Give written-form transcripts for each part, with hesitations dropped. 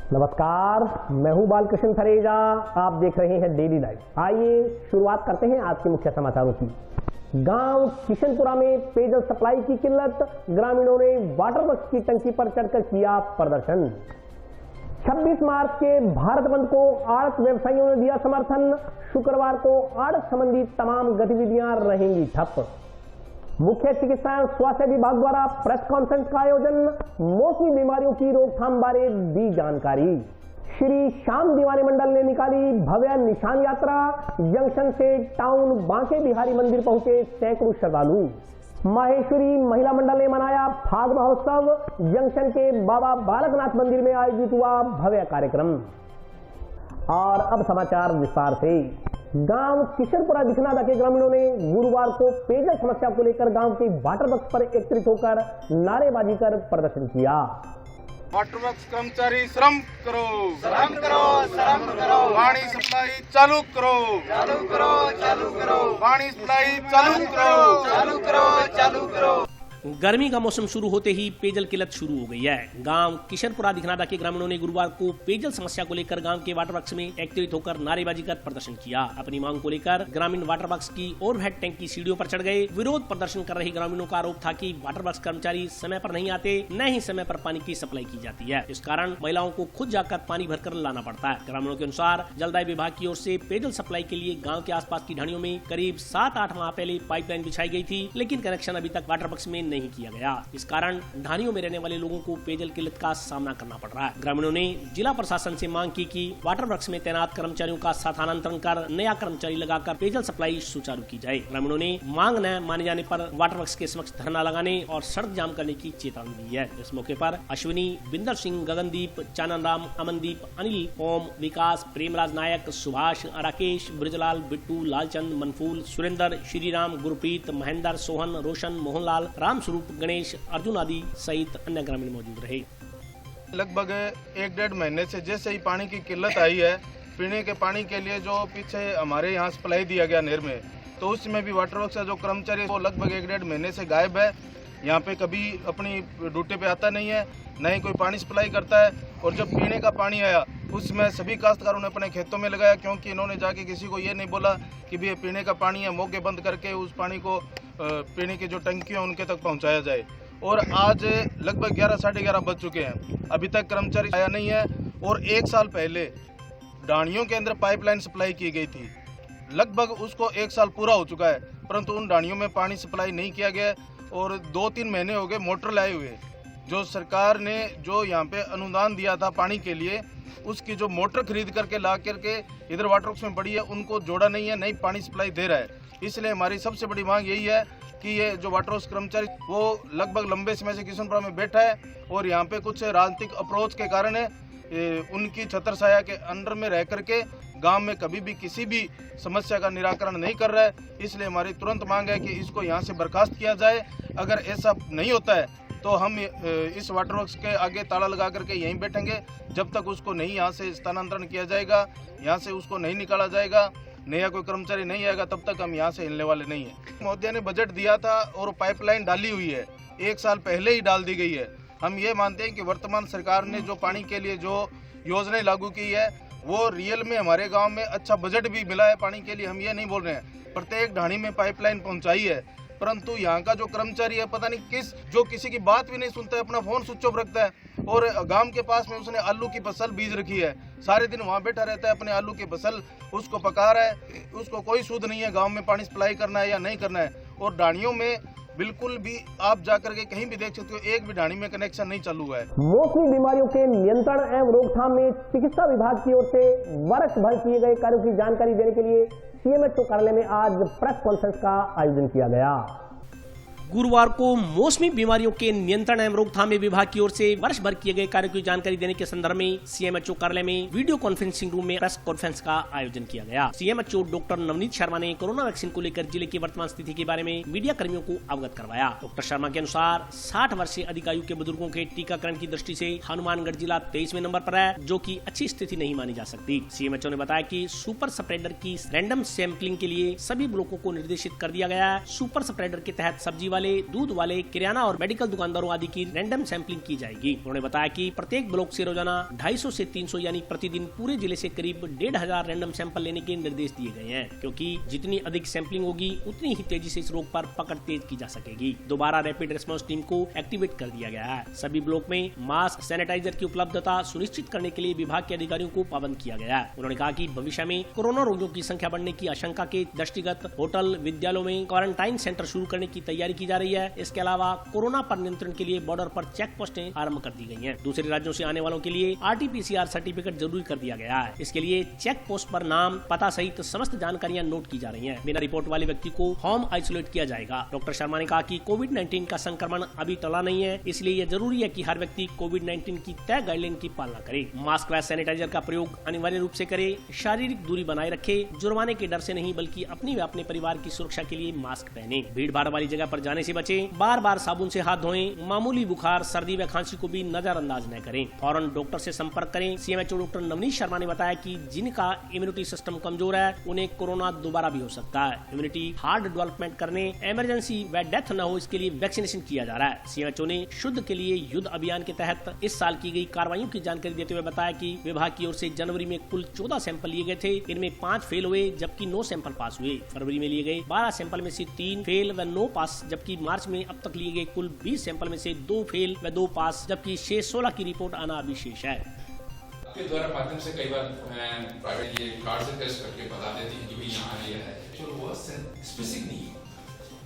नमस्कार, मैं हूं बालकृष्ण थरेजा। आप देख रहे हैं डेली लाइव। आइए शुरुआत करते हैं आज के मुख्य समाचारों की। गांव किशनपुरा में पेयजल सप्लाई की किल्लत, ग्रामीणों ने वाटर वर्क्स की टंकी पर चढ़कर किया प्रदर्शन। 26 मार्च के भारत बंद को आड़त व्यवसायियों ने दिया समर्थन। शुक्रवार को आड़त संबंधी तमाम गतिविधियां रहेंगी ठप। मुख्य चिकित्सा एवं स्वास्थ्य विभाग द्वारा प्रेस कॉन्फ्रेंस का आयोजन, मौसमी बीमारियों की रोकथाम बारे दी जानकारी। श्री श्याम दीवाने मंडल ने निकाली भव्य निशान यात्रा। जंक्शन से टाउन बांके बिहारी मंदिर पहुंचे सैकड़ों श्रद्धालु। माहेश्वरी महिला मंडल ने मनाया फाग महोत्सव। जंक्शन के बाबा बालकनाथ मंदिर में आयोजित हुआ भव्य कार्यक्रम। और अब समाचार विस्तार से। गांव किशनपुरा दिखनादा के ग्रामीणों ने गुरुवार को पेयजल समस्या को लेकर गांव के वाटर वर्क्स पर एकत्रित होकर नारेबाजी कर प्रदर्शन किया। वाटर वर्क्स कर्मचारी श्रम करो, श्रम करो, श्रम करो। पानी सप्लाई चालू करो, चालू करो, चालू करो। पानी सप्लाई चालू करो, चालू करो, चालू करो। गर्मी का मौसम शुरू होते ही पेयजल किल्लत शुरू हो गई है। गांव किशनपुरा दिखनादा के ग्रामीणों ने गुरुवार को पेयजल समस्या को लेकर गांव के वाटर वर्क्स में एकत्रित होकर नारेबाजी कर प्रदर्शन किया। अपनी मांग को लेकर ग्रामीण वाटर वर्क्स की ओवरहेड टैंक की सीढ़ियों पर चढ़ गए। विरोध प्रदर्शन कर रहे ग्रामीणों का आरोप था कि वाटर वर्क्स कर्मचारी समय पर नहीं आते, न ही समय पर पानी की सप्लाई की जाती है। इस कारण महिलाओं को खुद जाकर पानी भरकर लाना पड़ता है। ग्रामीणों के अनुसार जलदाय विभाग की ओर से पेयजल सप्लाई के लिए गाँव के आसपास की ढाणियों में करीब 7-8 माह पहले पाइपलाइन बिछाई गई थी, लेकिन कनेक्शन अभी तक वाटर वर्क्स में नहीं किया गया। इस कारण ढानियों में रहने वाले लोगों को पेयजल किल्लत का सामना करना पड़ रहा है। ग्रामीणों ने जिला प्रशासन से मांग की कि वाटर वर्क्स में तैनात कर्मचारियों का स्थानांतरण कर नया कर्मचारी लगाकर पेयजल सप्लाई सुचारू की जाए। ग्रामीणों ने मांग न माने जाने पर वाटर वर्क्स के समक्ष धरना लगाने और सड़क जाम करने की चेतावनी दी है। इस मौके पर अश्विनी, बिंदर सिंह, गगनदीप, चाननराम, अमनदीप, अनिल, ओम, विकास, प्रेमराज नायक, सुभाष, राकेश, ब्रजलाल, बिट्टू, लालचंद, मनफूल, सुरेंद्र, श्रीराम, गुरप्रीत, महेंद्र, सोहन, रोशन, मोहनलाल, रामस्वरूप, गणेश, अर्जुन आदि सहित अन्य ग्रामीण मौजूद रहे। लगभग 1-1.5 महीने से जैसे ही पानी की किल्लत आई है, पीने के पानी के लिए जो पीछे हमारे यहाँ सप्लाई दिया गया नहर में, तो उसमें भी वाटर वर्क्स का जो कर्मचारी वो लगभग 1-1.5 महीने से गायब है। यहाँ पे कभी अपनी ड्यूटी पे आता नहीं है, न ही कोई पानी सप्लाई करता है। और जब पीने का पानी आया उसमें सभी काश्तकारों ने अपने खेतों में लगाया, क्योंकि इन्होंने जाके किसी को ये नहीं बोला कि भी ये पीने का पानी है, मौके बंद करके उस पानी को पीने की जो टंकी है उनके तक पहुँचाया जाए। और आज लगभग 11-11:30 बज चुके हैं, अभी तक कर्मचारी आया नहीं है। और 1 साल पहले ढाणियों के अंदर पाइपलाइन सप्लाई की गई थी, लगभग उसको 1 साल पूरा हो चुका है, परंतु उन ढाणियों में पानी सप्लाई नहीं किया गया। और 2-3 महीने हो गए मोटर लाए हुए। जो सरकार ने जो यहाँ पे अनुदान दिया था पानी के लिए, उसकी जो मोटर खरीद करके ला करके इधर वाटर वर्क्स में पड़ी है, उनको जोड़ा नहीं है, नहीं पानी सप्लाई दे रहा है। इसलिए हमारी सबसे बड़ी मांग यही है कि ये जो वाटर वर्क्स कर्मचारी वो लगभग लंबे समय से किशनपुरा में बैठा है और यहाँ पे कुछ राजनीतिक अप्रोच के कारण उनकी छत्रछाया के अंडर में रह करके गांव में कभी भी किसी भी समस्या का निराकरण नहीं कर रहा है। इसलिए हमारी तुरंत मांग है कि इसको यहाँ से बर्खास्त किया जाए। अगर ऐसा नहीं होता है तो हम इस वाटर वर्क्स के आगे ताला लगा करके यहीं बैठेंगे जब तक उसको नहीं यहाँ से स्थानांतरण किया जाएगा, यहाँ से उसको नहीं निकाला जाएगा, नया कोई कर्मचारी नहीं आएगा, तब तक हम यहाँ से हिलने वाले नहीं हैं। मोदी ने बजट दिया था और पाइपलाइन डाली हुई है, 1 साल पहले ही डाल दी गई है। हम ये मानते हैं कि वर्तमान सरकार ने जो पानी के लिए जो योजनाएं लागू की है वो रियल में हमारे गांव में अच्छा बजट भी मिला है पानी के लिए। हम ये नहीं बोल रहे हैं, प्रत्येक ढाणी में पाइपलाइन पहुंचाई है, परंतु यहाँ का जो कर्मचारी है पता नहीं जो किसी की बात भी नहीं सुनता है, अपना फोन स्विच ऑफ रखता है। और गांव के पास में उसने आलू की फसल बीज रखी है, सारे दिन वहाँ बैठा रहता है, अपने आलू की फसल उसको पका रहा है, उसको कोई सूद नहीं है गांव में पानी सप्लाई करना है या नहीं करना है। और ढाणियों में बिल्कुल भी आप जाकर के कहीं भी देख सकते हो, एक भी ढाणी में कनेक्शन नहीं चालू है। मौसमी बीमारियों के नियंत्रण एवं रोकथाम में चिकित्सा विभाग की ओर से वर्ष भर किए गए कार्यों की जानकारी देने के लिए सीएमएचओ कार्यालय में आज प्रेस कॉन्फ्रेंस का आयोजन किया गया। गुरुवार को मौसमी बीमारियों के नियंत्रण एवं रोकथाम विभाग की ओर से वर्ष भर किए गए कार्यों की जानकारी देने के संदर्भ में सीएमएचओ कार्यालय में वीडियो कॉन्फ्रेंसिंग रूम में प्रेस कॉन्फ्रेंस का आयोजन किया गया। सीएमएचओ डॉक्टर नवनीत शर्मा ने कोरोना वैक्सीन को लेकर जिले की वर्तमान स्थिति के बारे में मीडिया कर्मियों को अवगत करवाया। डॉक्टर शर्मा के अनुसार 60 वर्ष से अधिक आयु के बुजुर्गों के टीकाकरण की दृष्टि से हनुमानगढ़ जिला 23वें नंबर पर है, जो की अच्छी स्थिति नहीं मानी जा सकती। सीएमएचओ ने बताया कि सुपर स्प्रेडर की रैंडम सैंपलिंग के लिए सभी ब्लॉकों को निर्देशित कर दिया गया है। सुपर स्प्रेडर के तहत सब्जी वाले, दूध वाले, किराना और मेडिकल दुकानदारों आदि की रैंडम सैंपलिंग की जाएगी। उन्होंने बताया कि प्रत्येक ब्लॉक से रोजाना 250 से 300 यानी प्रतिदिन पूरे जिले से करीब 1500 रैंडम सैंपल लेने के निर्देश दिए गए हैं, क्योंकि जितनी अधिक सैंपलिंग होगी उतनी ही तेजी से इस रोग पर पकड़ तेज की जा सकेगी। दोबारा रैपिड रेस्पॉन्स टीम को एक्टिवेट कर दिया गया है। सभी ब्लॉक में मास्क, सैनिटाइजर की उपलब्धता सुनिश्चित करने के लिए विभाग के अधिकारियों को पाबंद किया गया है। उन्होंने कहा कि भविष्य में कोरोना रोगियों की संख्या बढ़ने की आशंका के दृष्टिगत होटल, विद्यालयों में क्वारंटाइन सेंटर शुरू करने की तैयारी की जा रही है। इसके अलावा कोरोना पर नियंत्रण के लिए बॉर्डर पर चेक पोस्टें आरंभ कर दी गई हैं। दूसरे राज्यों से आने वालों के लिए RT-PCR सर्टिफिकेट जरूरी कर दिया गया है। इसके लिए चेक पोस्ट पर नाम, पता सहित समस्त जानकारियां नोट की जा रही हैं। बिना रिपोर्ट वाले व्यक्ति को होम आइसोलेट किया जाएगा। डॉक्टर शर्मा ने कहा कि कोविड-19 का संक्रमण अभी टला नहीं है, इसलिए यह जरूरी है कि हर व्यक्ति कोविड-19 की तय गाइडलाइन की पालना करे, मास्क व सैनिटाइजर का प्रयोग अनिवार्य रूप से करे, शारीरिक दूरी बनाए रखे, जुर्माने के डर से नहीं बल्कि अपनी व अपने परिवार की सुरक्षा के लिए मास्क पहने, भीड़ भाड़ वाली जगह पर जाने से बचें, बार बार साबुन से हाथ धोएं, मामूली बुखार, सर्दी व खांसी को भी नजरअंदाज न करें, फौरन डॉक्टर से संपर्क करें। CMHO डॉक्टर नवनीत शर्मा ने बताया कि जिनका इम्यूनिटी सिस्टम कमजोर है उन्हें कोरोना दोबारा भी हो सकता है। इम्यूनिटी हार्ड डेवलपमेंट करने, इमरजेंसी व डेथ न हो इसके लिए वैक्सीनेशन किया जा रहा है। CMHO ने शुद्ध के लिए युद्ध अभियान के तहत इस साल की गई कार्रवाइयों की जानकारी देते हुए बताया कि विभाग की ओर से जनवरी में कुल 14 सैंपल लिए गए थे। इनमें 5 फेल हुए जबकि 9 सैंपल पास हुए। फरवरी में लिए गए 12 सैंपल में से 3 फेल व 9 पास, जबकि मार्च में अब तक लिए गए कुल 20 सैंपल में से 2 फेल व 2 पास, जबकि शेष 16 की रिपोर्ट आना अभी शेष है। आपके द्वारा माध्यम से कई बार मैं प्राइवेट ये कार्ड से टेस्ट करके बता देती है कि भाई यहाँ ये है, जो वो स्पेसिफिक नहीं है,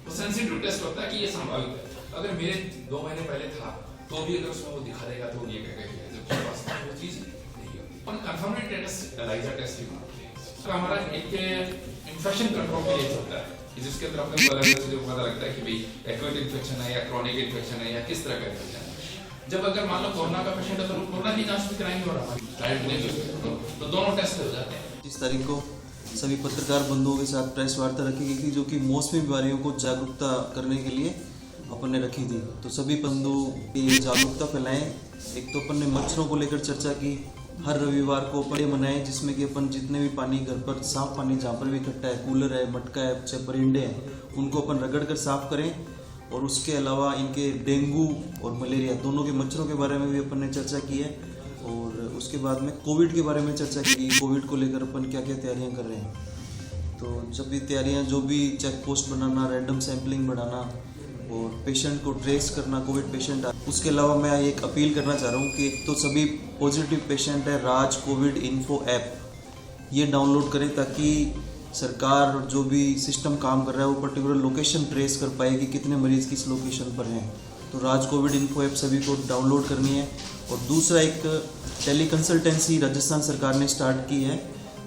वो सेंसिटिव टेस्ट होता है कि ये संभावित है। अगर मेरे 2 महीने पहले था तो भी अगर उसमें वो दिखा देगा तो ये कहेगा जब वास्तव में वो चीज नहीं होती। और कंफर्मेटेड टेस्ट एलाइजा टेस्ट भी मानते हैं। तो हमारा एक इन्फेक्शन कंट्रोल के लिए होता है कि जिसके अंदर अपने को अलग से जो पता लगता है कि भाई एक्यूट इन्फेक्शन है या क्रॉनिक इन्फेक्शन है या किस तरह का इन्फेक्शन है। जब अगर मान लो कोरोना का पेशेंट है तो कोरोना की जांच भी कराएंगे और हमारी डायरेक्ट नहीं तो दोनों टेस्ट हो जाते हैं। 30 तारीख को सभी पत्रकार बंधुओं के साथ प्रेस वार्ता रखी गई थी, जो कि मौसमी बीमारियों को जागरूकता करने के लिए अपन ने रखी थी। तो सभी बंधु ये जागरूकता फैलाएं। एक तो अपन ने मच्छरों को लेकर चर्चा की, हर रविवार को अपन मनाएं जिसमें कि अपन जितने भी पानी घर पर साफ पानी जहाँ पर भी इकट्ठा है, कूलर है, मटका है, चाहे परिंदे हैं, उनको अपन रगड़ कर साफ करें। और उसके अलावा इनके डेंगू और मलेरिया दोनों के मच्छरों के बारे में भी अपन ने चर्चा की है। और उसके बाद में कोविड के बारे में चर्चा की, कोविड को लेकर अपन क्या क्या तैयारियां कर रहे हैं। तो जब भी तैयारियां, जो भी चेक पोस्ट बनाना, रैंडम सैम्पलिंग बढ़ाना और पेशेंट को ट्रेस करना, कोविड पेशेंट। उसके अलावा मैं एक अपील करना चाह रहा हूँ कि एक तो सभी पॉजिटिव पेशेंट है राज कोविड इन्फो ऐप ये डाउनलोड करें, ताकि सरकार जो भी सिस्टम काम कर रहा है वो पर्टिकुलर लोकेशन ट्रेस कर पाए कि कितने मरीज किस लोकेशन पर हैं। तो राज कोविड इन्फो ऐप सभी को डाउनलोड करनी है। और दूसरा एक टेली कंसल्टेंसी राजस्थान सरकार ने स्टार्ट की है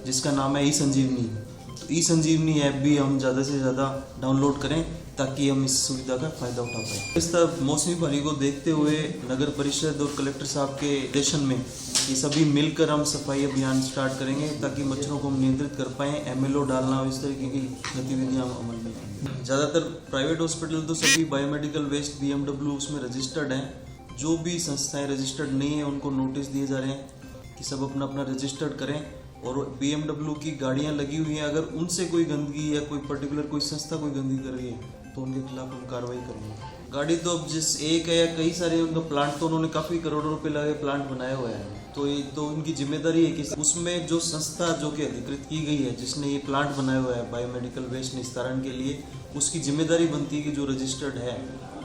जिसका नाम है ई-संजीवनी। तो ई-संजीवनी ऐप भी हम ज़्यादा से ज़्यादा डाउनलोड करें ताकि हम इस सुविधा का फ़ायदा उठा पाएँ। इस तरह मौसमी बीमारी को देखते हुए नगर परिषद और कलेक्टर साहब के निर्देशन में ये सभी मिलकर हम सफाई अभियान स्टार्ट करेंगे ताकि मच्छरों को हम नियंत्रित कर पाएँ। MLO डालना और इस तरीके की गतिविधियाँ हम अमल में लाएंगे। ज़्यादातर प्राइवेट हॉस्पिटल तो सभी बायोमेडिकल वेस्ट BMW उसमें रजिस्टर्ड हैं। जो भी संस्थाएँ रजिस्टर्ड नहीं है उनको नोटिस दिए जा रहे हैं कि सब अपना अपना रजिस्टर्ड करें। और BMW की गाड़ियाँ लगी हुई हैं, अगर उनसे कोई गंदगी या कोई पर्टिकुलर कोई संस्था कोई गंदगी कर रही है तो उनके खिलाफ हम कार्रवाई करेंगे। गाड़ी तो अब जिस एक है या कई सारे उनका प्लांट, तो उन्होंने काफ़ी करोड़ों रुपए लगे प्लांट बनाया हुआ है। तो ये तो उनकी जिम्मेदारी है कि उसमें जो संस्था जो कि अधिकृत की गई है जिसने ये प्लांट बनाया हुआ है बायोमेडिकल वेस्ट निस्तारण के लिए, उसकी जिम्मेदारी बनती है कि जो रजिस्टर्ड है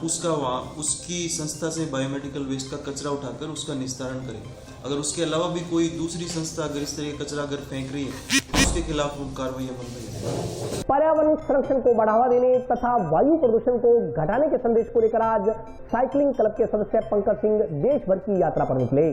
उसका वहाँ उसकी संस्था से बायोमेडिकल वेस्ट का कचरा उठाकर उसका निस्तारण करें। अगर उसके अलावा भी कोई दूसरी संस्था अगर इस तरह का कचरा अगर फेंक रही है तो उसके खिलाफ हम कार्रवाई अमल में लेंगे। पर्यावरण संरक्षण को बढ़ावा देने तथा वायु प्रदूषण को घटाने के संदेश को लेकर आज साइकिलिंग क्लब के सदस्य पंकज सिंह देश भर की यात्रा पर निकले।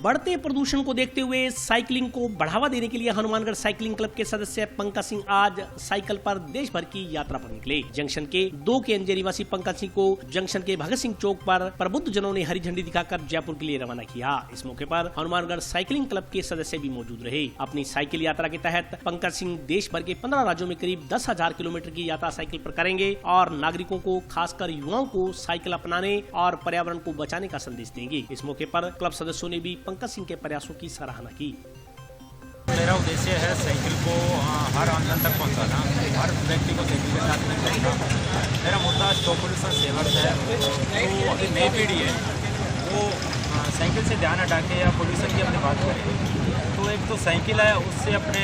बढ़ते प्रदूषण को देखते हुए साइकिलिंग को बढ़ावा देने के लिए हनुमानगढ़ साइकिलिंग क्लब के सदस्य पंकज सिंह आज साइकिल पर देश भर की यात्रा पर निकले। जंक्शन के 2 के अंजे निवासी पंकज सिंह को जंक्शन के भगत सिंह चौक पर प्रबुद्ध जनों ने हरी झंडी दिखाकर जयपुर के लिए रवाना किया। इस मौके पर हनुमानगढ़ साइकिलिंग क्लब के सदस्य भी मौजूद रहे। अपनी साइकिल यात्रा के तहत पंकज सिंह देश भर के 15 राज्यों में करीब 10,000 किलोमीटर की यात्रा साइकिल पर करेंगे और नागरिकों को, खासकर युवाओं को साइकिल अपनाने और पर्यावरण को बचाने का संदेश देंगे। इस मौके पर क्लब सदस्यों ने भी पंकज सिंह के प्रयासों की सराहना की। मेरा उद्देश्य है साइकिल को हर आंगन तक पहुंचाना, हर व्यक्ति को साइकिल के साथ में जोड़ना। मेरा मुद्दा स्टॉप पोल्यूशन सेवर्स है। तो अभी नई पीढ़ी है वो साइकिल से ध्यान हटा के या पोल्यूशन की अपनी बात करें तो एक तो साइकिल है उससे अपने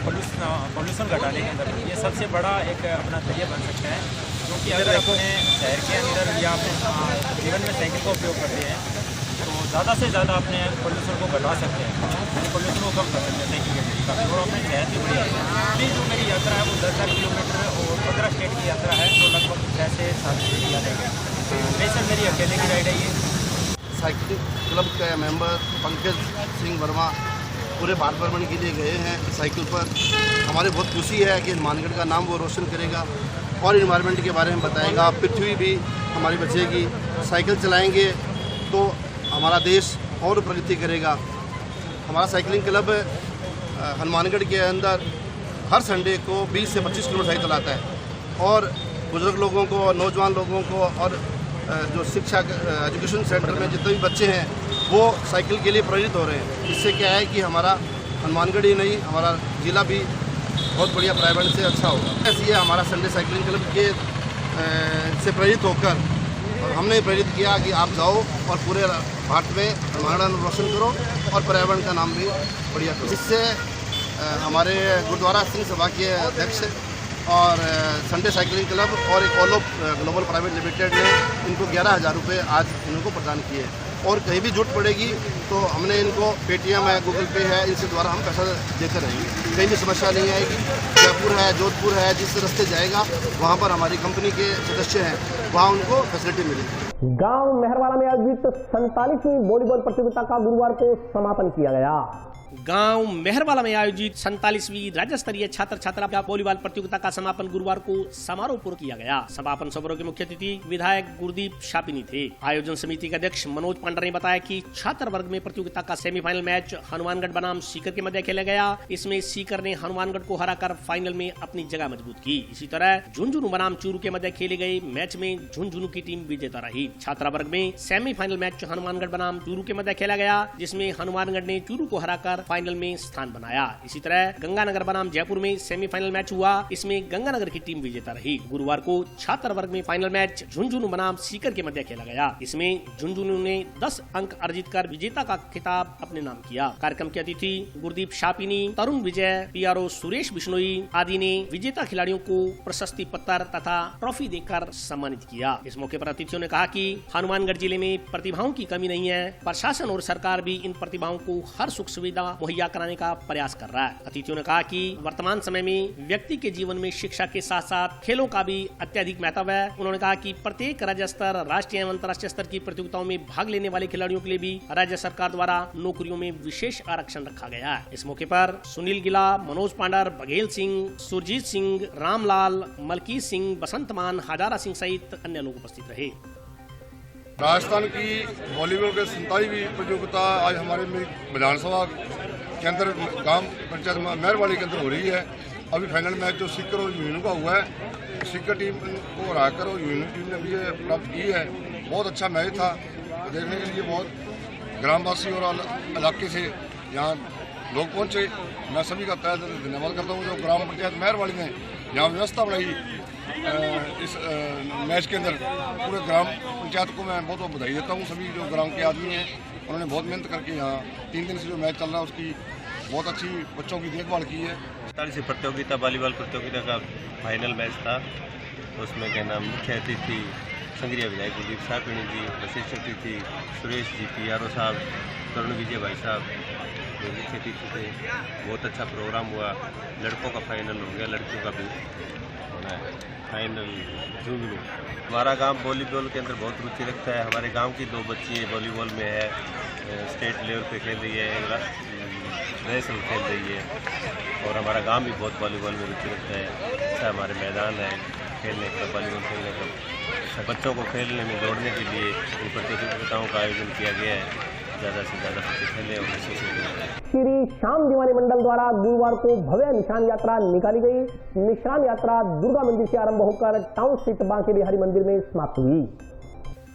पोल्यूशन घटाने के अंदर ये सबसे बड़ा एक अपना जरिया बन सकता है। क्योंकि अगर अपने शहर के अंदर या अपने जीवन में साइकिल का उपयोग करते हैं तो ज़्यादा से ज़्यादा अपने पोल्यूशन को घटा सकते हैं, यानी पोल्यूशन को कम कर सकते हैं साइकिल के जरिए। और अपने शहर की बड़ी अभी जो मेरी यात्रा है वो 10,000 किलोमीटर और 15 स्टेट की यात्रा है, तो लगभग 6 से 7 स्टेट की जाएगी। बेशक मेरी अकेले की राइड है ये। साइकिल क्लब के मेंबर पंकज सिंह वर्मा पूरे भारत भ्रमण के लिए गए हैं साइकिल पर। हमारे बहुत खुशी है कि हनुमानगढ़ का नाम वो रोशन करेगा और इन्वायरमेंट के बारे में बताएगा, पृथ्वी भी हमारी बचेगी। साइकिल चलाएंगे तो हमारा देश और प्रगति करेगा। हमारा साइकिलिंग क्लब हनुमानगढ़ के अंदर हर संडे को 20 से 25 किलोमीटर साइकिल चलाता है और बुजुर्ग लोगों को, नौजवान लोगों को और जो शिक्षा एजुकेशन सेंटर में जितने भी बच्चे हैं वो साइकिल के लिए प्रेरित हो रहे हैं। इससे क्या है कि हमारा हनुमानगढ़ ही नहीं हमारा ज़िला भी बहुत बढ़िया प्राइवेट से अच्छा होगा। ऐसे हमारा संडे साइकिलिंग क्लब के से प्रेरित होकर और हमने प्रेरित किया कि आप जाओ और पूरे भारत में हनुमानगढ़ नाम रोशन करो और पर्यावरण का नाम भी बढ़िया करो। इससे हमारे गुरुद्वारा सिंह सभा के अध्यक्ष और संडे साइकिलिंग क्लब और एक all of global private limited ने इनको 11,000 रुपये आज इनको प्रदान किए। और कहीं भी जरूरत पड़ेगी तो हमने इनको पेटीएम है, गूगल पे है, इनके द्वारा हम पैसा देते रहेंगे। कहीं भी समस्या नहीं आएगी। जयपुर है, जोधपुर है, जिस रास्ते जाएगा वहाँ पर हमारी कंपनी के सदस्य हैं, वहाँ उनको फैसिलिटी मिलेगी। गांव मेहरवाला में आयोजित 47वीं वॉलीबॉल प्रतियोगिता का गुरुवार को समापन किया गया। गांव मेहरवाला में आयोजित 47वीं राज्य स्तरीय छात्र छात्रा वॉलीबॉल प्रतियोगिता का समापन गुरुवार को समारोह पूर्व किया गया। समापन समारोह के मुख्य अतिथि विधायक गुरदीप शापिनी थे। आयोजन समिति के अध्यक्ष मनोज पांडा ने बताया कि छात्र वर्ग में प्रतियोगिता का सेमीफाइनल मैच हनुमानगढ़ बनाम सीकर के मध्य खेला गया। इसमें सीकर ने हनुमानगढ़ को हराकर फाइनल में अपनी जगह मजबूत की। इसी तरह झुंझुनू बनाम चूरू के मध्य खेले गए मैच में झुंझुनू की टीम विजेता रही। छात्रा वर्ग में सेमीफाइनल मैच हनुमानगढ़ बनाम चूरू के मध्य खेला गया, जिसमें हनुमानगढ़ ने चूरू को हराकर फाइनल में स्थान बनाया। इसी तरह गंगानगर बनाम जयपुर में सेमीफाइनल मैच हुआ, इसमें गंगानगर की टीम विजेता रही। गुरुवार को छात्र वर्ग में फाइनल मैच झुंझुनू बनाम सीकर के मध्य खेला गया। इसमें झुंझुनू ने 10 अंक अर्जित कर विजेता का खिताब अपने नाम किया। कार्यक्रम के अतिथि गुरदीप शापिनी, तरुण विजय, पीआरओ सुरेश बिश्नोई आदि ने विजेता खिलाड़ियों को प्रशस्ति पत्र तथा ट्रॉफी देकर सम्मानित किया। इस मौके पर अतिथियों ने कहा कि हनुमानगढ़ जिले में प्रतिभाओं की कमी नहीं है। प्रशासन और सरकार भी इन प्रतिभाओं को हर सुख सुविधा मुहैया कराने का प्रयास कर रहा है। अतिथियों ने कहा कि वर्तमान समय में व्यक्ति के जीवन में शिक्षा के साथ साथ खेलों का भी अत्यधिक महत्व है। उन्होंने कहा कि प्रत्येक राज्य स्तर, राष्ट्रीय एवं अंतर्राष्ट्रीय स्तर की प्रतियोगिताओं में भाग लेने वाले खिलाड़ियों के लिए भी राज्य सरकार द्वारा नौकरियों में विशेष आरक्षण रखा गया है। इस मौके पर सुनील गिला, मनोज पांडर, बघेल सिंह, सुरजीत सिंह, रामलाल, मलकीत सिंह, बसंत मान, हजारा सिंह सहित अन्य लोग उपस्थित रहे। राजस्थान की वॉलीबॉल के 47वीं प्रतियोगिता आज हमारे विधानसभा के अंदर गांव पंचायत मेहरवाली के अंदर हो रही है। अभी फाइनल मैच जो सीकर और यूनियन का हुआ है, सीकर टीम को हराकर और यूनियन टीम ने विजय प्राप्त की है। बहुत अच्छा मैच था, देखने के लिए बहुत ग्रामवासी और इलाके से यहाँ लोग पहुँचे। मैं सभी का तहे दिल से धन्यवाद करता हूँ जो ग्राम पंचायत मेहरवाली ने यहाँ व्यवस्था बनाई इस मैच के अंदर। पूरे ग्राम पंचायत को मैं बहुत बहुत बधाई देता हूँ। सभी जो ग्राम के आदमी हैं उन्होंने बहुत मेहनत करके यहाँ 3 दिन से जो मैच चल रहा है उसकी बहुत अच्छी बच्चों की देखभाल की है। 47वीं प्रतियोगिता वॉलीबॉल प्रतियोगिता का फाइनल मैच था। उसमें क्या नाम मुख्य अतिथि संग्रिया विधायक गुरदीप शापिनी जी, विशिष्ट अतिथि सुरेश जी, पीआरओ साहब, तरुण विजय भाई साहब जो मुख्य अतिथि थे। बहुत अच्छा प्रोग्राम हुआ। लड़कों का फाइनल हो गया, लड़कियों का भी होना है फाइनल झुंझुनू। हमारा गांव वॉलीबॉल के अंदर बहुत रुचि रखता है। हमारे गांव की 2 बच्ची वॉलीबॉल में है, स्टेट लेवल पे खेल रही है, नेशनल खेल रही है। और हमारा गांव भी बहुत वॉलीबॉल में रुचि रखता है। अच्छा हमारे मैदान है खेलने का, वॉलीबॉल खेलने का। बच्चों को खेलने में जोड़ने के लिए इन प्रतियोगिताओं का आयोजन किया गया है। ज़्यादा से ज़्यादा बच्चे खेलें और श्री श्याम दीवानी मंडल द्वारा गुरुवार को भव्य निशान यात्रा निकाली गई। निशान यात्रा दुर्गा मंदिर से आरंभ होकर टाउन स्थित बांके बिहारी मंदिर में समाप्त हुई।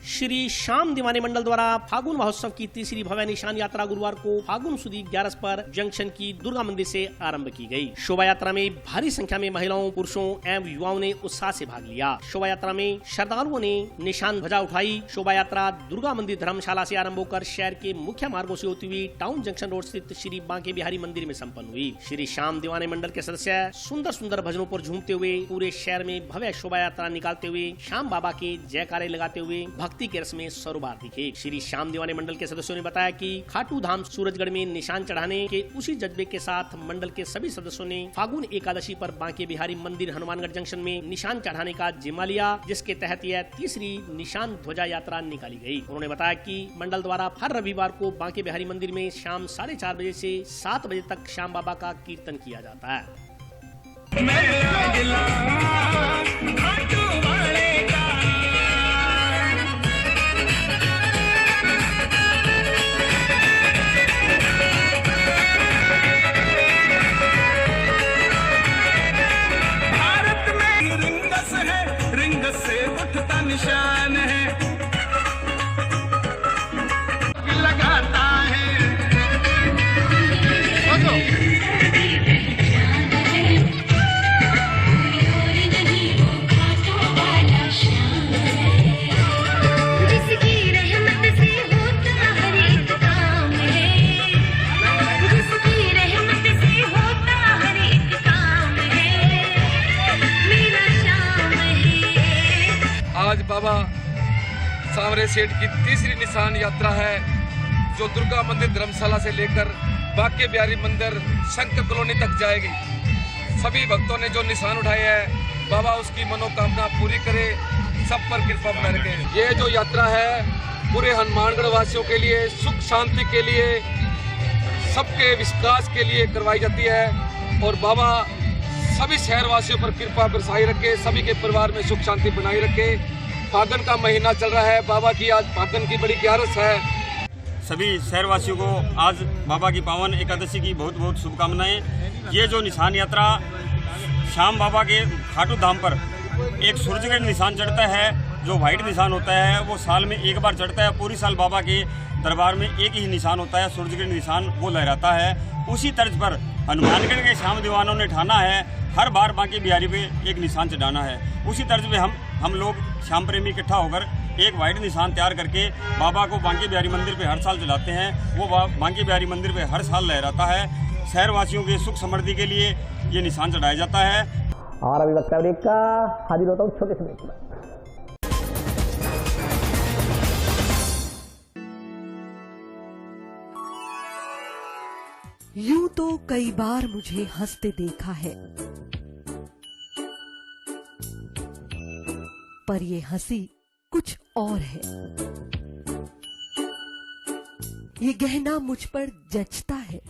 श्री श्याम दीवाने मंडल द्वारा फागुन महोत्सव की तीसरी भव्य निशान यात्रा गुरुवार को फागुन सुदी 11 पर जंक्शन की दुर्गा मंदिर से आरंभ की गई। शोभा यात्रा में भारी संख्या में महिलाओं, पुरुषों एवं युवाओं ने उत्साह से भाग लिया। शोभा यात्रा में श्रद्धालुओं ने निशान ध्वजा उठाई। शोभा यात्रा दुर्गा मंदिर धर्मशाला से आरंभ होकर शहर के मुख्य मार्गों से होती हुई टाउन जंक्शन रोड स्थित श्री बांके बिहारी मंदिर में संपन्न हुई। श्री श्याम दीवाने मंडल के सदस्य सुंदर सुंदर भजनों पर झूमते हुए पूरे शहर में भव्य शोभा यात्रा निकालते हुए श्याम बाबा के जयकारे लगाते हुए भक्ति के रस में सरोबार दिखे। श्री श्याम दीवाने मंडल के सदस्यों ने बताया कि खाटू धाम सूरजगढ़ में निशान चढ़ाने के उसी जज्बे के साथ मंडल के सभी सदस्यों ने फागुन एकादशी पर बांके बिहारी मंदिर हनुमानगढ़ जंक्शन में निशान चढ़ाने का जिम्मा लिया, जिसके तहत यह तीसरी निशान ध्वजा यात्रा निकाली गई। उन्होंने बताया कि मंडल द्वारा हर रविवार को बांके बिहारी मंदिर में शाम 4:30 बजे से 7 बजे तक श्याम बाबा का कीर्तन किया जाता है। निशान है लगाता है जिसकी रहमत से होता हर एक काम है, जिसकी रहमत से होता हर एक काम है, मेरा शाम है। आज बाबा सांवरे सेठ की तीसरी निशान यात्रा है, जो दुर्गा मंदिर धर्मशाला से लेकर बांके बिहारी मंदिर शंकर कॉलोनी तक जाएगी। सभी भक्तों ने जो निशान उठाए हैं, बाबा उसकी मनोकामना पूरी करे, सब पर कृपा बनाए रखे। ये जो यात्रा है पूरे हनुमानगढ़ वासियों के लिए, सुख शांति के लिए, सबके विकास के लिए करवाई जाती है और बाबा सभी शहर वासियों पर कृपा बरसाई रखे, सभी के परिवार में सुख शांति बनाई रखे। फागुन का महीना चल रहा है, बाबा की आज फागुन की बड़ी ग्यारस है। सभी शहरवासियों को आज बाबा की पावन एकादशी की बहुत बहुत शुभकामनाएं। ये जो निशान यात्रा श्याम बाबा के खाटू धाम पर एक सूरजगढ़ निशान चढ़ता है, जो व्हाइट निशान होता है वो साल में एक बार चढ़ता है। पूरी साल बाबा के दरबार में एक ही निशान होता है, सूरजगढ़ निशान, वो लहराता है। उसी तर्ज पर हनुमानगढ़ के श्याम दीवानों ने ठाना है हर बार बांके बिहारी पे एक निशान चढ़ाना है। उसी तर्ज पे हम लोग श्याम प्रेमी इकट्ठा होकर एक वाइट निशान तैयार करके बाबा को बांके बिहारी मंदिर पे हर साल चलाते हैं। वो बांके बिहारी मंदिर पे हर साल लहराता है। शहरवासियों के सुख समृद्धि के लिए ये निशान चढ़ाया जाता है। और अभी वक्त ब्रेक का, हाजिर होता हूँ छोटे से ब्रेक में। यूं तो कई बार मुझे हंसते देखा है, पर ये हंसी कुछ और है। ये गहना मुझ पर जचता है,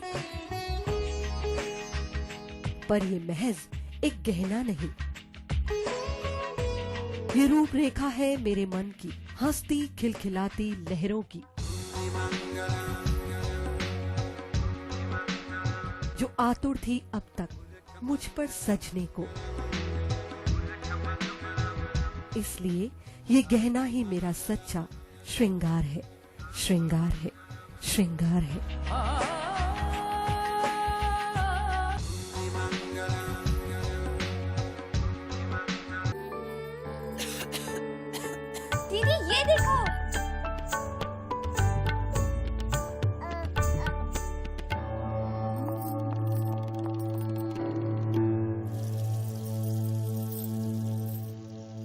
पर ये महज एक गहना नहीं, ये रूपरेखा है मेरे मन की, हंसती खिलखिलाती लहरों की, जो आतुर थी अब तक मुझ पर सजने को। इसलिए ये गहना ही मेरा सच्चा श्रृंगार है, श्रृंगार है, श्रृंगार है। दीदी ये देखो,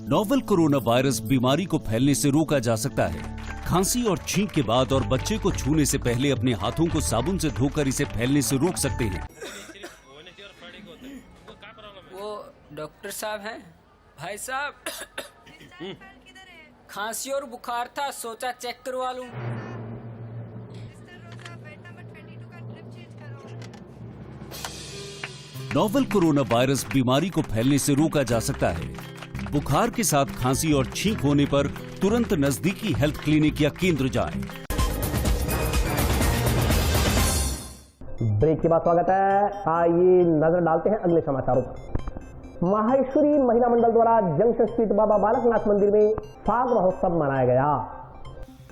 नोवेल कोरोना वायरस बीमारी को फैलने से रोका जा सकता है। खांसी और छींक के बाद और बच्चे को छूने से पहले अपने हाथों को साबुन से धोकर इसे फैलने से रोक सकते हैं। वो डॉक्टर साहब हैं? भाई साहब खांसी और बुखार था, सोचा चेक करवा लूं। नोवेल कोरोना वायरस बीमारी को फैलने से रोका जा सकता है। बुखार के साथ खांसी और छींक होने पर तुरंत नजदीकी हेल्थ क्लिनिक या केंद्र जाएं। ब्रेक के बाद स्वागत है। आइए नजर डालते हैं अगले समाचारों पर। माहेश्वरी महिला मंडल द्वारा जंक्शन स्थित बाबा बालकनाथ मंदिर में फाग महोत्सव मनाया गया।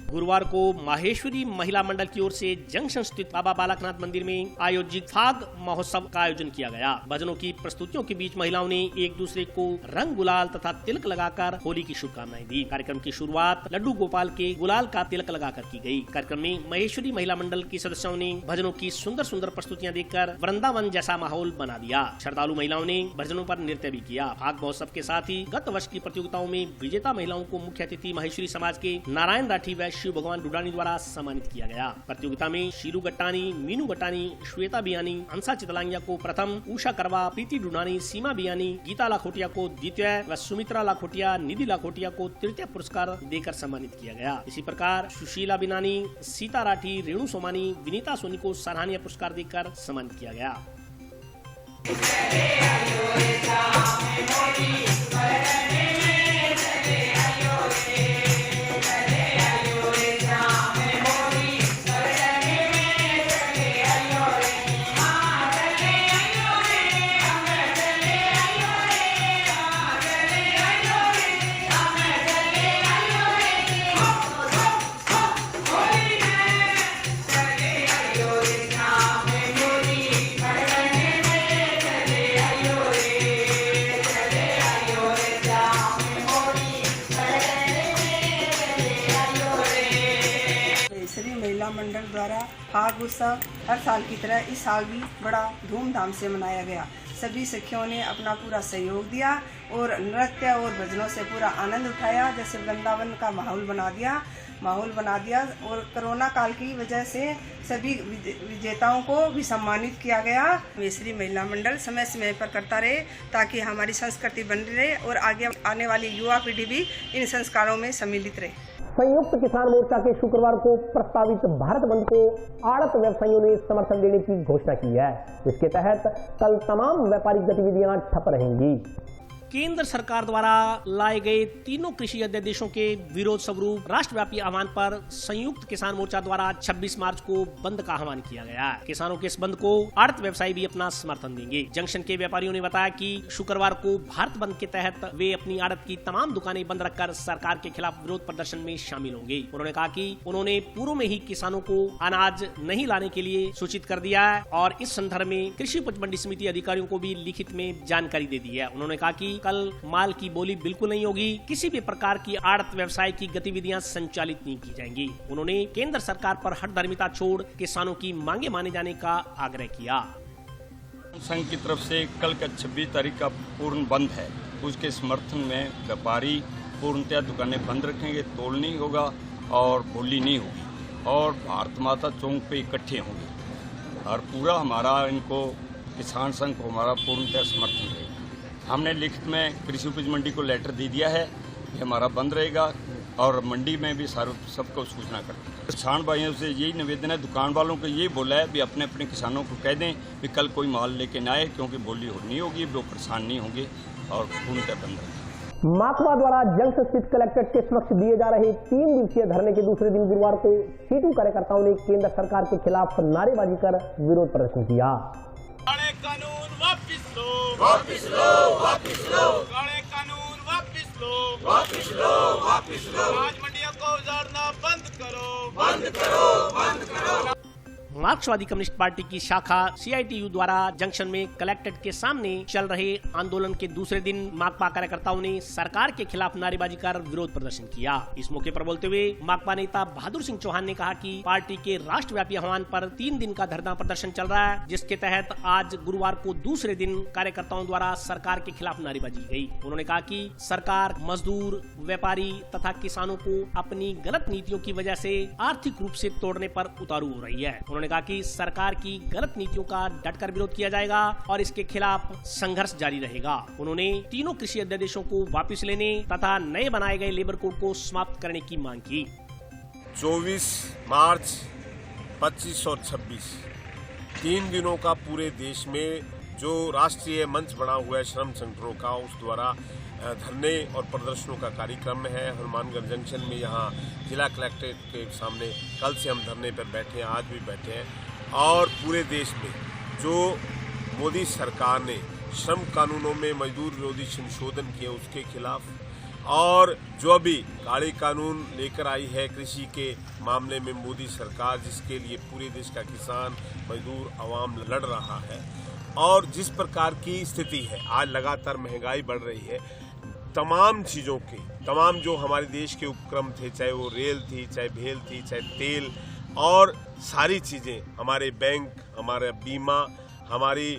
गुरुवार को माहेश्वरी महिला मंडल की ओर से जंक्शन स्थित बाबा बालकनाथ मंदिर में आयोजित फाग महोत्सव का आयोजन किया गया। भजनों की प्रस्तुतियों के बीच महिलाओं ने एक दूसरे को रंग गुलाल तथा तिलक लगाकर होली की शुभकामनाएं दी। कार्यक्रम की शुरुआत लड्डू गोपाल के गुलाल का तिलक लगाकर की गई। कार्यक्रम में महेश्वरी महिला मंडल की सदस्यों ने भजनों की सुंदर सुंदर प्रस्तुतियां देकर वृंदावन जैसा माहौल बना दिया। श्रद्धालु महिलाओं ने भजनों पर नृत्य भी किया। फाग महोत्सव के साथ ही गत वर्ष की प्रतियोगिताओं में विजेता महिलाओं को मुख्य अतिथि माहेश्वरी समाज के नारायण राठी व शिव भगवान डुडानी द्वारा सम्मानित किया गया। प्रतियोगिता में शीलू गट्टानी, मीनू गट्टानी, श्वेता बियानी, अंसा चितलांगिया को प्रथम, उषा करवा, प्रीति डुडानी, सीमा बियानी, गीता लाखोटिया को द्वितीय व सुमित्रा लाखोटिया, निधि लाखोटिया को तृतीय पुरस्कार देकर सम्मानित किया गया। इसी प्रकार सुशीला बिनानी, सीता राठी, रेणु सोमानी, विनीता सोनी को सराहनीय पुरस्कार देकर सम्मानित किया गया। मंडल द्वारा फाग उत्सव हर साल की तरह इस साल भी बड़ा धूमधाम से मनाया गया। सभी सखियों ने अपना पूरा सहयोग दिया और नृत्य और भजनों से पूरा आनंद उठाया। जैसे वृंदावन का माहौल बना दिया और कोरोना काल की वजह से सभी विजेताओं को भी सम्मानित किया गया। महेश्वरी महिला मंडल समय समय पर करता रहे ताकि हमारी संस्कृति बनी रहे और आगे आने वाली युवा पीढ़ी भी इन संस्कारों में सम्मिलित रहे। संयुक्त किसान मोर्चा के शुक्रवार को प्रस्तावित भारत बंद को आड़त व्यवसायियों ने समर्थन देने की घोषणा की है। इसके तहत कल तमाम व्यापारिक गतिविधियां ठप रहेंगी। केंद्र सरकार द्वारा लाए गए तीनों कृषि अध्यादेशों के विरोध स्वरूप राष्ट्रव्यापी आह्वान पर संयुक्त किसान मोर्चा द्वारा 26 मार्च को बंद का आह्वान किया गया। किसानों के इस बंद को आड़त व्यवसायी भी अपना समर्थन देंगे। जंक्शन के व्यापारियों ने बताया कि शुक्रवार को भारत बंद के तहत वे अपनी आड़त की तमाम दुकानें बंद रखकर सरकार के खिलाफ विरोध प्रदर्शन में शामिल होंगे। उन्होंने कहा कि उन्होंने पूर्व में ही किसानों को अनाज नहीं लाने के लिए सूचित कर दिया है और इस संदर्भ में कृषि उपज मंडी समिति अधिकारियों को भी लिखित में जानकारी दे दी है। उन्होंने कहा कि कल माल की बोली बिल्कुल नहीं होगी, किसी भी प्रकार की आड़त व्यवसाय की गतिविधियां संचालित नहीं की जाएंगी। उन्होंने केंद्र सरकार पर हठधर्मिता छोड़ किसानों की मांगे माने जाने का आग्रह किया। संघ की तरफ से कल का 26 तारीख का पूर्ण बंद है। उसके समर्थन में व्यापारी पूर्णतः दुकानें बंद रखेंगे, तोल नहीं होगा और बोली नहीं होगी और भारत माता चौक पे इकट्ठे होंगे और पूरा हमारा इनको किसान संघ को हमारा पूर्णतः समर्थन रहेगा। हमने लिखित में कृषि उपज मंडी को लेटर दे दिया है कि हमारा बंद रहेगा और मंडी में भी सबको सूचना करते हैं। किसान भाइयों से यही निवेदन है, दुकान वालों को यही बोला है भी अपने अपने किसानों को कह दें कि कल कोई माल लेके न आए क्योंकि बोली नहीं होगी, वो परेशान नहीं होंगे और पूर्णतः बंद रहेगा। माकपा द्वारा जंक्शन स्थित कलेक्ट्रेट के समक्ष दिए जा रहे 3 दिवसीय धरने के दूसरे दिन गुरुवार को सीटू कार्यकर्ताओं ने केंद्र सरकार के खिलाफ नारेबाजी कर विरोध प्रदर्शन किया। वापिस लो, वापिस लो, काले कानून वापिस लो, वापिस लो, वापिस लो, आज मंडियों को उजाड़ना बंद करो, बंद करो, बंद करो। मार्क्सवादी कम्युनिस्ट पार्टी की शाखा CITU द्वारा जंक्शन में कलेक्ट्रेट के सामने चल रहे आंदोलन के दूसरे दिन माकपा कार्यकर्ताओं ने सरकार के खिलाफ नारेबाजी कर विरोध प्रदर्शन किया। इस मौके पर बोलते हुए माकपा नेता बहादुर सिंह चौहान ने कहा कि पार्टी के राष्ट्रव्यापी आह्वान पर 3 दिन का धरना प्रदर्शन चल रहा है, जिसके तहत आज गुरुवार को दूसरे दिन कार्यकर्ताओं द्वारा सरकार के खिलाफ नारेबाजी की गई। उन्होंने कहा कि सरकार मजदूर, व्यापारी तथा किसानों को अपनी गलत नीतियों की वजह से आर्थिक रूप से तोड़ने पर उतारू हो रही है। उन्होंने कहा कि सरकार की गलत नीतियों का डटकर विरोध किया जाएगा और इसके खिलाफ संघर्ष जारी रहेगा। उन्होंने तीनों कृषि अध्यादेशों को वापस लेने तथा नए बनाए गए लेबर कोड को समाप्त करने की मांग की। 24 मार्च 25 और 26 3 दिनों का पूरे देश में जो राष्ट्रीय मंच बना हुआ है श्रम संगठनों का, उस द्वारा धरने और प्रदर्शनों का कार्यक्रम है। हनुमानगढ़ जंक्शन में यहाँ जिला कलेक्ट्रेट के सामने कल से हम धरने पर बैठे हैं, आज भी बैठे हैं और पूरे देश में जो मोदी सरकार ने श्रम कानूनों में मजदूर विरोधी संशोधन किए उसके खिलाफ और जो अभी काले कानून लेकर आई है कृषि के मामले में मोदी सरकार, जिसके लिए पूरे देश का किसान मजदूर आवाम लड़ रहा है, और जिस प्रकार की स्थिति है आज लगातार महंगाई बढ़ रही है, तमाम चीज़ों की तमाम जो हमारे देश के उपक्रम थे, चाहे वो रेल थी, चाहे भेल थी, चाहे तेल और सारी चीज़ें, हमारे बैंक, हमारा बीमा, हमारी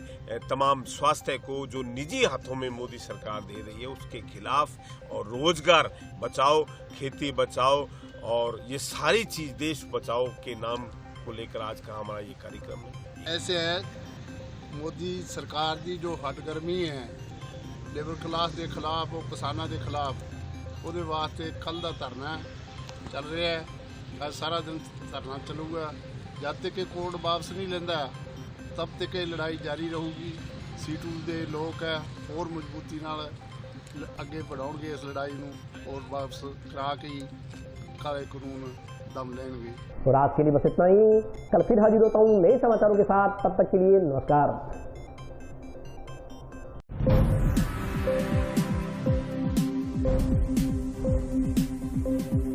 तमाम स्वास्थ्य को जो निजी हाथों में मोदी सरकार दे रही है उसके खिलाफ, और रोजगार बचाओ, खेती बचाओ और ये सारी चीज़ देश बचाओ के नाम को लेकर आज का हमारा ये कार्यक्रम है। ऐसे है मोदी सरकार की जो हटगर्मी है लेबर क्लास के खिलाफ और किसानों के खिलाफ, ਉਹਦੇ वास्ते कल का धरना चल रहा है। आज सारा दिन धरना चलूगा जब तक कोर्ट वापस नहीं लेंदा, तब तक ये लड़ाई जारी रहूगी। सीटू के लोग है और मजबूती नाल अगे बढ़ाउणगे इस लड़ाई नूं और वापस करा के काले कानून दम लेंगे। और आज के लिए बस इतना ही। कल फिर हाजिर होता हूँ नए समाचारों के साथ, तब तक के लिए नमस्कार।